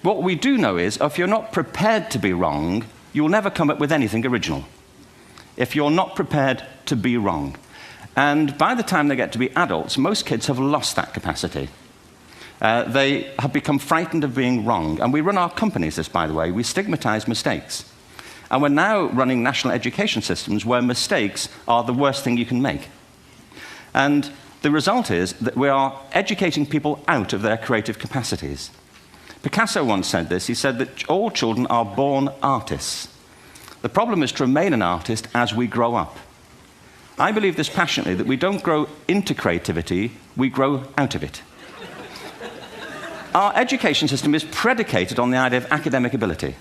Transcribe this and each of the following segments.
What we do know is, if you're not prepared to be wrong, you'll never come up with anything original. If you're not prepared to be wrong. And by the time they get to be adults, most kids have lost that capacity. They have become frightened of being wrong. And we run our companies this, by the way. We stigmatize mistakes. And we're now running national education systems where mistakes are the worst thing you can make. And the result is that we are educating people out of their creative capacities. Picasso once said this. He said that all children are born artists. The problem is to remain an artist as we grow up. I believe this passionately, that we don't grow into creativity, we grow out of it. Our education system is predicated on the idea of academic ability.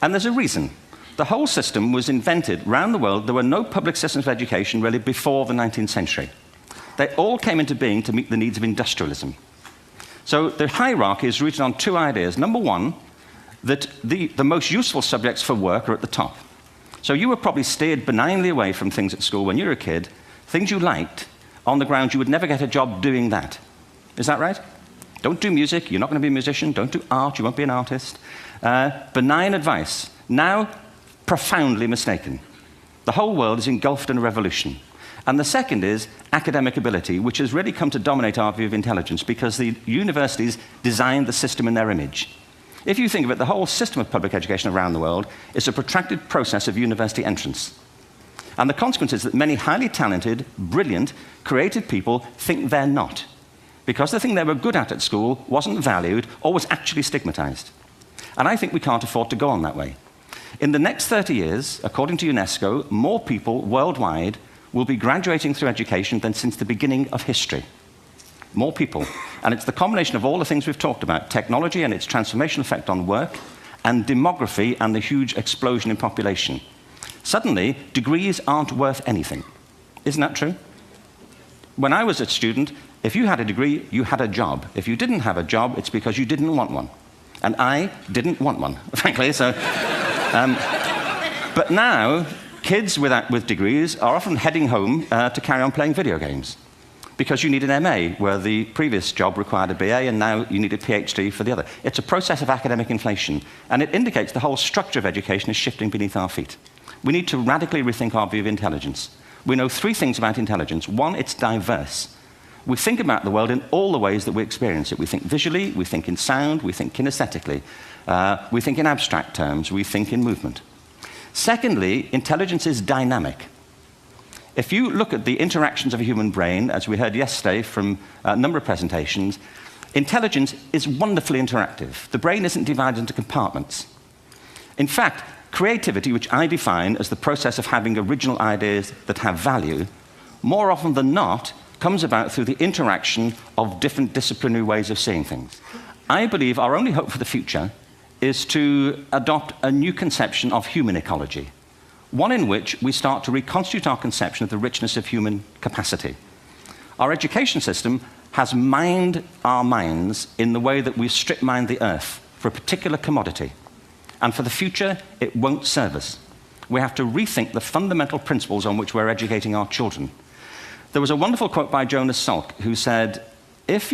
And there's a reason. The whole system was invented around the world. There were no public systems of education really before the 19th century. They all came into being to meet the needs of industrialism. So the hierarchy is rooted on two ideas. Number one, that the most useful subjects for work are at the top. So you were probably steered benignly away from things at school when you were a kid, things you liked, on the grounds you would never get a job doing that. Is that right? Don't do music, you're not going to be a musician. Don't do art, you won't be an artist. Benign advice. Now, profoundly mistaken. The whole world is engulfed in a revolution. And the second is academic ability, which has really come to dominate our view of intelligence because the universities designed the system in their image. If you think of it, the whole system of public education around the world is a protracted process of university entrance. And the consequence is that many highly talented, brilliant, creative people think they're not, because the thing they were good at school wasn't valued or was actually stigmatized. And I think we can't afford to go on that way. In the next 30 years, according to UNESCO, more people worldwide will be graduating through education than since the beginning of history. More people. And it's the combination of all the things we've talked about, technology and its transformational effect on work, and demography and the huge explosion in population. Suddenly, degrees aren't worth anything. Isn't that true? When I was a student, if you had a degree, you had a job. If you didn't have a job, it's because you didn't want one. And I didn't want one, frankly. So, but now, kids with degrees are often heading home to carry on playing video games. Because you need an MA, where the previous job required a BA, and now you need a PhD for the other. It's a process of academic inflation, and it indicates the whole structure of education is shifting beneath our feet. We need to radically rethink our view of intelligence. We know three things about intelligence. One, it's diverse. We think about the world in all the ways that we experience it. We think visually, we think in sound, we think kinesthetically, we think in abstract terms, we think in movement. Secondly, intelligence is dynamic. If you look at the interactions of a human brain, as we heard yesterday from a number of presentations, intelligence is wonderfully interactive. The brain isn't divided into compartments. In fact, creativity, which I define as the process of having original ideas that have value, more often than not, comes about through the interaction of different disciplinary ways of seeing things. I believe our only hope for the future is to adopt a new conception of human ecology. One in which we start to reconstitute our conception of the richness of human capacity. Our education system has mined our minds in the way that we strip mine the earth for a particular commodity. And for the future, it won't serve us. We have to rethink the fundamental principles on which we're educating our children. There was a wonderful quote by Jonas Salk, who said, if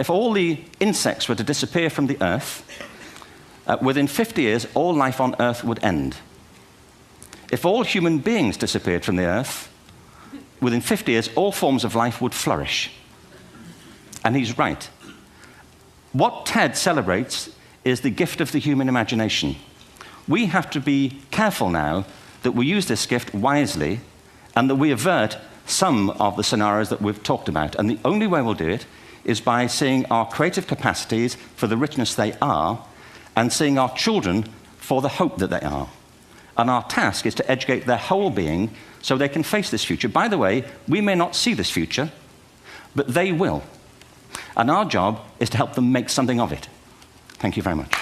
all the insects were to disappear from the earth, within 50 years, all life on earth would end. If all human beings disappeared from the earth, within 50 years, all forms of life would flourish. And he's right. What TED celebrates is the gift of the human imagination. We have to be careful now that we use this gift wisely and that we avert some of the scenarios that we've talked about. And the only way we'll do it is by seeing our creative capacities for the richness they are and seeing our children for the hope that they are. And our task is to educate their whole being so they can face this future. By the way, we may not see this future, but they will. And our job is to help them make something of it. Thank you very much.